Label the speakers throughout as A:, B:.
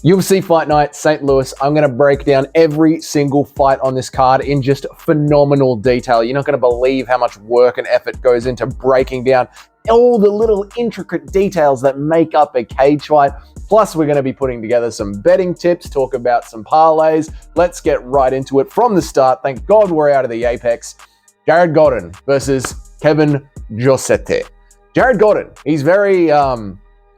A: UFC Fight Night, St. Louis. I'm going to break down every single fight on this card in just phenomenal detail. You're not going to believe how much work and effort goes into breaking down all the little intricate details that make up a cage fight. Plus, we're going to be putting together some betting tips, talk about some parlays. Let's get right into it from the start. Thank God we're out of the Apex. Jared Gordon versus Kevin Josette. Jared Gordon, he's very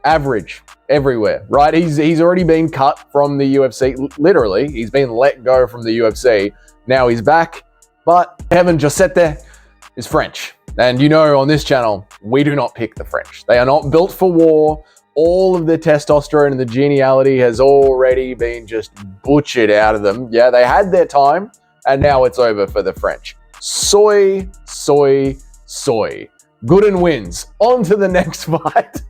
A: average everywhere, right? He's already been cut from the UFC. Literally, he's been let go from the UFC. Now he's back. But Kevin Josette is French. And you know, on this channel, we do not pick the French. They are not built for war. All of the testosterone and the geniality has already been just butchered out of them. Yeah, they had their time, and now it's over for the French. Soy. Gooden wins. On to the next fight.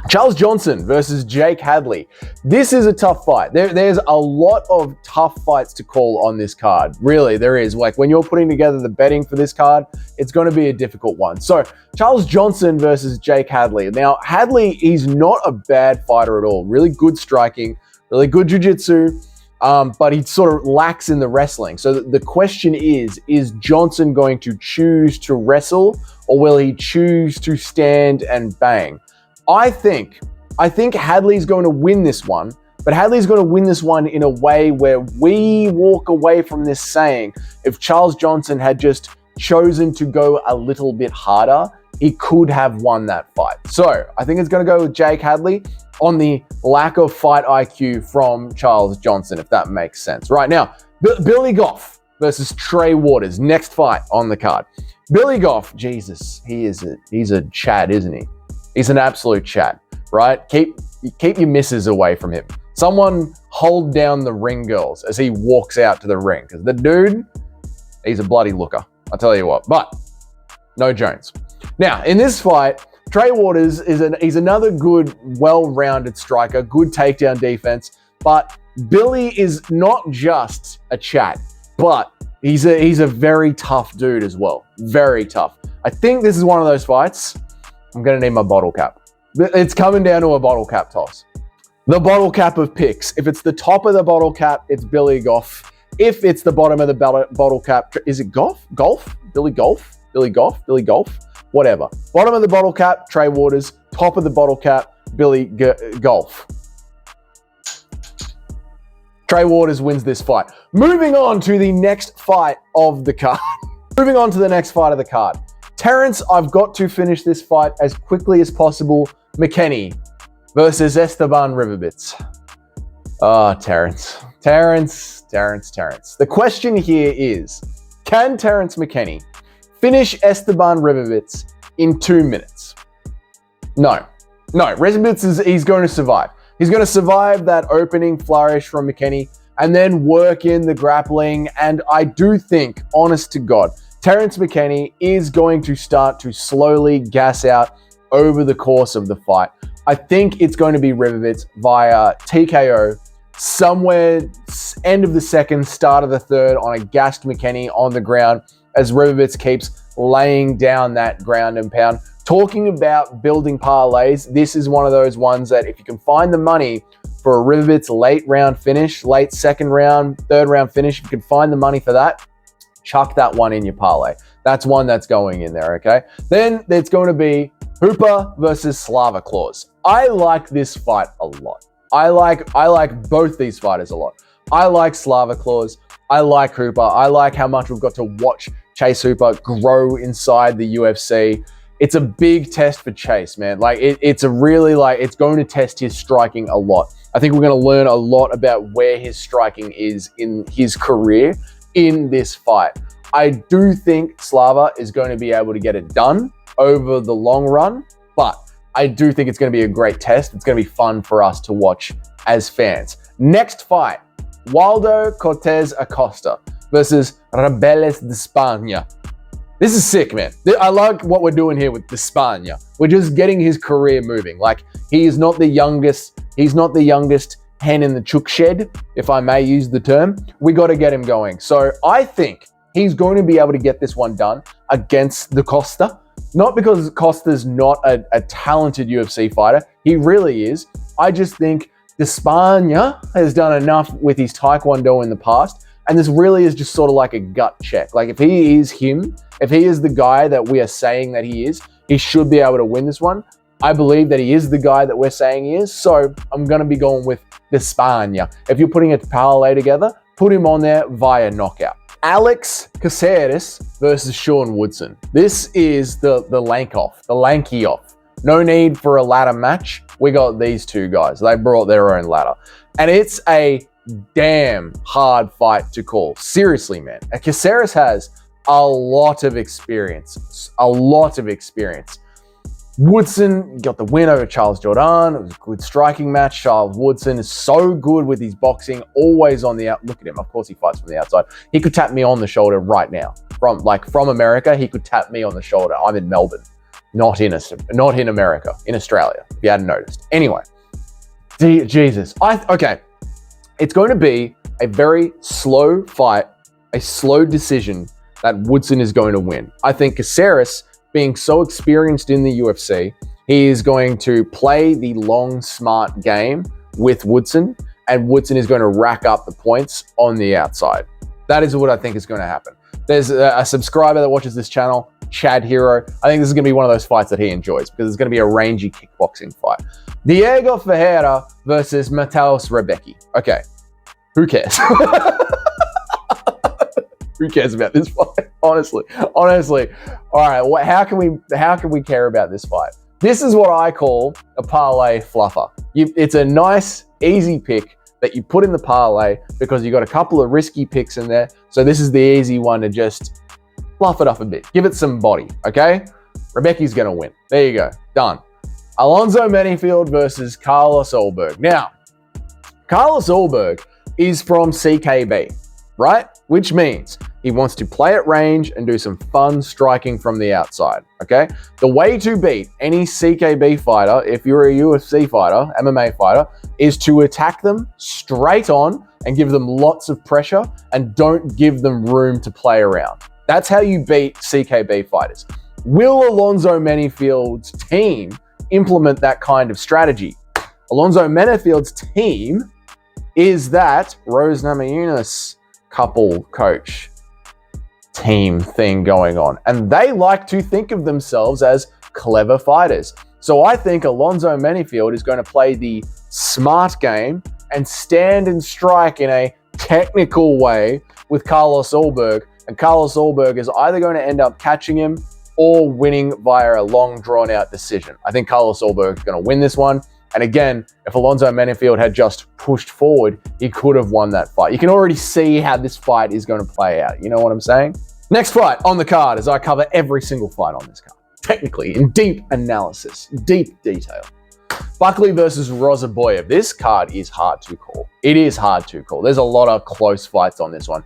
A: Charles Johnson versus Jake Hadley. This is a tough fight. There's a lot of tough fights to call on this card. Really, there is. Like, when you're putting together the betting for this card, it's going to be a difficult one. So, Charles Johnson versus Jake Hadley. Now, Hadley, he's not a bad fighter at all. Really good striking, really good jiu-jitsu, but he sort of lacks in the wrestling. So the question is Johnson going to choose to wrestle, or will he choose to stand and bang? I think Hadley's going to win this one, but Hadley's going to win this one in a way where we walk away from this saying, if Charles Johnson had just chosen to go a little bit harder, he could have won that fight. So I think it's going to go with Jake Hadley on the lack of fight IQ from Charles Johnson, if that makes sense. Right now, Billy Goff versus Trey Waters. Next fight on the card. Billy Goff, Jesus, he's a Chad, isn't he? He's an absolute Chad, right? Keep your misses away from him. Someone hold down the ring girls as he walks out to the ring, because the dude, he's a bloody looker. I'll tell you what. But no Jones. Now, in this fight, Trey Waters he's another good, well-rounded striker, good takedown defense, but Billy is not just a Chad, but he's a very tough dude as well. Very tough. I think this is one of those fights. I'm going to need my bottle cap. It's coming down to a bottle cap toss. The bottle cap of picks. If it's the top of the bottle cap, it's Billy Goff. If it's the bottom of the bottle cap, is it Goff? Golf? Billy Golf? Billy Goff? Billy Golf? Whatever. Bottom of the bottle cap, Trey Waters. Top of the bottle cap, Billy Golf. Trey Waters wins this fight. Moving on to the next fight of the card. Moving on to the next fight of the card. Terrence, I've got to finish this fight as quickly as possible. McKenny versus Esteban Ribabits. Terrence. The question here is, can Terrence McKenny finish Esteban Ribabits in 2 minutes? No. Ribabits he's going to survive. He's going to survive that opening flourish from McKenny and then work in the grappling. And I do think, honest to God, Terrence McKenny is going to start to slowly gas out over the course of the fight. I think it's going to be Ribabits via TKO somewhere end of the second, start of the third on a gassed McKenny on the ground as Ribabits keeps laying down that ground and pound. Talking about building parlays, this is one of those ones that if you can find the money for a Ribabits late round finish, late second round, third round finish, if you can find the money for that, chuck that one in your parlay. That's one that's going in there, okay? Then it's going to be Hooper versus Slava Claus. I like this fight a lot. I like both these fighters a lot. I like Slava Claus. I like Hooper. I like how much we've got to watch Chase Hooper grow inside the UFC. It's a big test for Chase, man. Like it's going to test his striking a lot. I think we're going to learn a lot about where his striking is in his career in this fight. I do think Slava is going to be able to get it done over the long run, but I do think it's going to be a great test. It's going to be fun for us to watch as fans. Next fight, Waldo Cortez Acosta versus Rebeles de España. This is sick, man. I like what we're doing here with de España. We're just getting his career moving. Like, he is not the youngest. He's not the youngest hen in the chook shed, if I may use the term. We got to get him going. So I think he's going to be able to get this one done against the Costa. Not because Costa's not a talented UFC fighter. He really is. I just think Despaigne has done enough with his Taekwondo in the past, and this really is just sort of like a gut check. Like if he is him, if he is the guy that we are saying that he is, he should be able to win this one. I believe that he is the guy that we're saying he is, so I'm going to be going with Despaigne. If you're putting a parlay together, put him on there via knockout. Alex Caceres versus Sean Woodson. This is the lanky off. No need for a ladder match. We got these two guys. They brought their own ladder. And it's a damn hard fight to call. Seriously, man. And Caceres has a lot of experience. Woodson got the win over Charles Jourdain. It was a good striking match. Charles Woodson is so good with his boxing, always on the out. Look at him. Of course he fights from the outside. He could tap me on the shoulder right now. From America, he could tap me on the shoulder. I'm in Melbourne. Not in America, in Australia, if you hadn't noticed. Anyway, Jesus. Okay. It's going to be a very slow fight, a slow decision that Woodson is going to win. I think Caceres, being so experienced in the UFC, he is going to play the long, smart game with Woodson, and Woodson is going to rack up the points on the outside. That is what I think is going to happen. There's a subscriber that watches this channel, Chad Hero. I think this is going to be one of those fights that he enjoys because it's going to be a rangy kickboxing fight. Diego Ferreira versus Mateus Rebecki. Okay, who cares? Who cares about this fight? Honestly. All right, how can we care about this fight? This is what I call a parlay fluffer. It's a nice, easy pick that you put in the parlay because you got a couple of risky picks in there. So this is the easy one to just fluff it up a bit. Give it some body, okay? Rebecki's going to win. There you go. Done. Alonzo Menifield versus Carlos Ulberg. Now, Carlos Ulberg is from CKB, right? Which means he wants to play at range and do some fun striking from the outside, okay? The way to beat any CKB fighter, if you're a UFC fighter, MMA fighter, is to attack them straight on and give them lots of pressure and don't give them room to play around. That's how you beat CKB fighters. Will Alonzo Menifield's team implement that kind of strategy? Alonzo Menifield's team is that Rose Namajunas couple coach team thing going on. And they like to think of themselves as clever fighters. So I think Alonzo Menifield is going to play the smart game and stand and strike in a technical way with Carlos Ulberg. And Carlos Ulberg is either going to end up catching him or winning via a long drawn-out decision. I think Carlos Ulberg is going to win this one. And again, if Alonzo Menifield had just pushed forward, he could have won that fight. You can already see how this fight is going to play out. You know what I'm saying? Next fight on the card, as I cover every single fight on this card, technically in deep analysis, deep detail. Buckley versus Rozaboyev. This card is hard to call. It is hard to call. There's a lot of close fights on this one.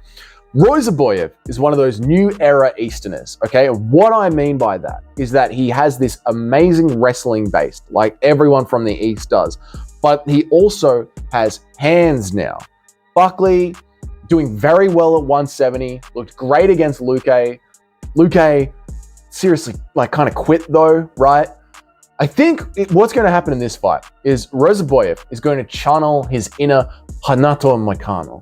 A: Rozaboyev is one of those new era Easterners, okay? What I mean by that is that he has this amazing wrestling base, like everyone from the East does, but he also has hands now. Buckley doing very well at 170, looked great against Luque. Luque seriously, kind of quit though, right? I think what's going to happen in this fight is Rozaboyev is going to channel his inner Hanato Moicano.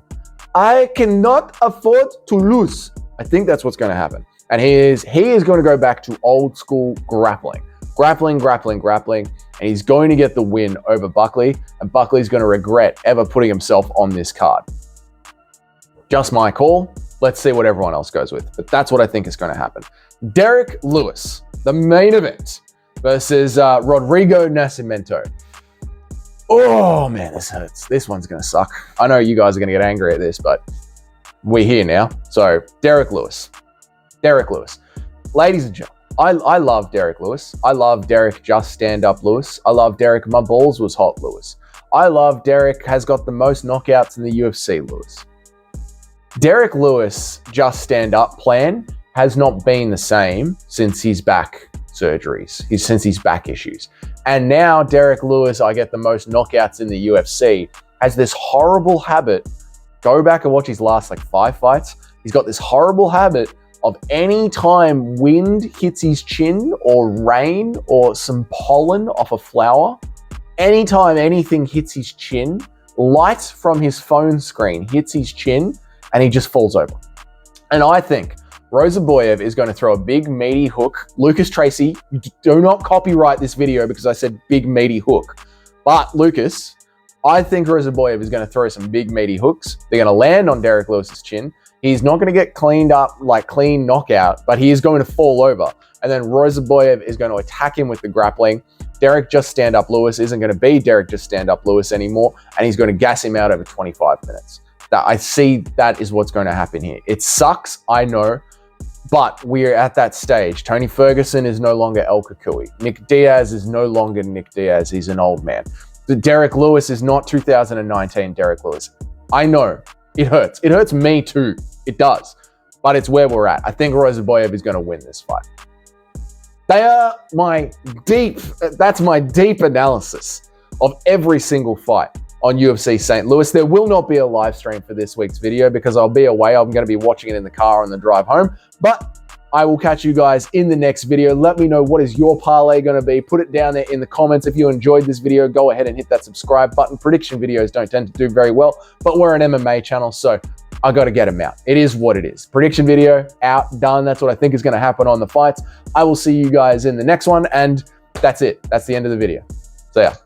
A: I cannot afford to lose. I think that's what's going to happen. And he is going to go back to old school grappling. Grappling. And he's going to get the win over Buckley. And Buckley's going to regret ever putting himself on this card. Just my call. Let's see what everyone else goes with. But that's what I think is going to happen. Derek Lewis, the main event, versus Rodrigo Nascimento. Oh man, this hurts. This one's going to suck. I know you guys are going to get angry at this, but we're here now. So, Derek Lewis. Ladies and gentlemen, I love Derek Lewis. I love Derek just stand up Lewis. I love Derek my balls was hot Lewis. I love Derek has got the most knockouts in the UFC Lewis. Derek Lewis just stand up plan has not been the same since his back surgeries, since his back issues. And now Derek Lewis, I get the most knockouts in the UFC, has this horrible habit. Go back and watch his last 5 fights. He's got this horrible habit of any time wind hits his chin or rain or some pollen off a flower, anytime anything hits his chin, light from his phone screen hits his chin and he just falls over. And I think Rozaboyev is going to throw a big meaty hook. Lucas Tracy, do not copyright this video because I said big meaty hook. But Lucas, I think Rozaboyev is going to throw some big meaty hooks. They're going to land on Derek Lewis's chin. He's not going to get cleaned up like clean knockout, but he is going to fall over. And then Rozaboyev is going to attack him with the grappling. Derek Just Stand Up Lewis isn't going to be Derek Just Stand Up Lewis anymore, and he's going to gas him out over 25 minutes. I see that is what's going to happen here. It sucks, I know, but we're at that stage. Tony Ferguson is no longer El Kukui. Nick Diaz is no longer Nick Diaz. He's an old man. Derek Lewis is not 2019 Derek Lewis. I know. It hurts. It hurts me too. It does. But it's where we're at. I think Rozaboyev is going to win this fight. That's my deep analysis of every single fight on UFC St. Louis. There will not be a live stream for this week's video because I'll be away. I'm going to be watching it in the car on the drive home. But I will catch you guys in the next video. Let me know what is your parlay going to be. Put it down there in the comments. If you enjoyed this video, go ahead and hit that subscribe button. Prediction videos don't tend to do very well, but we're an MMA channel, so I got to get them out. It is what it is. Prediction video, out, done. That's what I think is going to happen on the fights. I will see you guys in the next one, and that's it. That's the end of the video. So yeah.